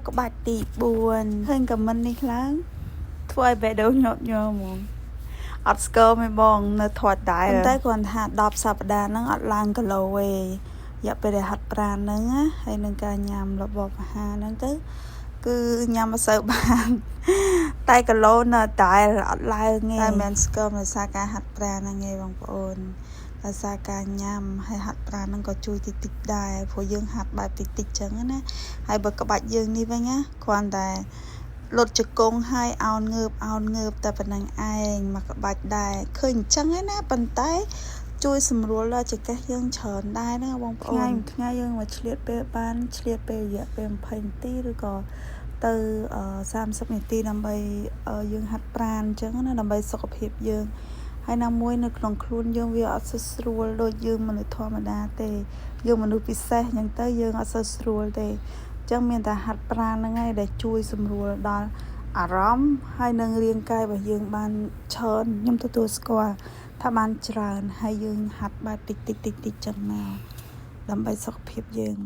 ក្បាច់ទី4ឃើញខមមិននេះខ្លាំងធ្វើឲ្យបេះដូងញាប់ញ័រហ្មងអត់ស្គាល់មិនបងនៅធាត់ដែរតែគាត់ថា10សប្តាហ៍ហ្នឹងអត់ឡើងគីឡូទេរយៈពេលដែលហាត់ប្រាណហ្នឹងណាហើយនឹងការញ៉ាំរបស់អាហារហ្នឹងទៅគឺញ៉ាំមិនសូវបានតែគីឡូនៅតែអត់ឡើងទេតែមិនស្គាល់ដោយសារការហាត់ប្រាណហ្នឹងឯងបងប្អូនដោយសារការញ៉ាំហើយហាត់ប្រាណហ្នឹងក៏ជួយតិចដែរព្រោះយើងហាត់បែបតិចចឹងណាហើយបើក្បាច់យើងនេះវិញណាគ្រាន់តែលុតជង្គង់ហើយអោនងើបតែប៉ុណ្្នឹងឯងមកក្បាច់ដែរឃើញអញ្ចឹងឯណាប៉ុន្តែជួយសម្រួលដល់ចង្កេះយើងច្រើនដែរណាបងប្អូនថ្ងៃយើងមកឆ្លៀតពេលបានឆ្លៀតពេលរយៈពេល20នាទីឬក៏ទៅ30នាទីដើម្បីយើងហាត់ប្រាណអញ្ចឹងណាដើម្បីសុខភាពយើងហើយណាមួយនៅក្នុងខ្លួនយើងវាអត់សូវស្រួលដូចយើងមនុស្សធម្មតាទេយើងមនុស្សពិសេសអញ្ចឹងទៅយើងអត់សូវស្រួលទេអញ្ចឹងមានតែហាត់ប្រាណហ្នឹងឯងដែលជួយសម្រួលដល់អារម្មណ៍ហើយនឹងរាងកាយរបស់យើងបានច្រើនខ្ញុំទទួលស្គាល់ថាបានច្រើនហើយយើងហាត់បែបតិចចឹងមកដើម្បីសុខភាពយើង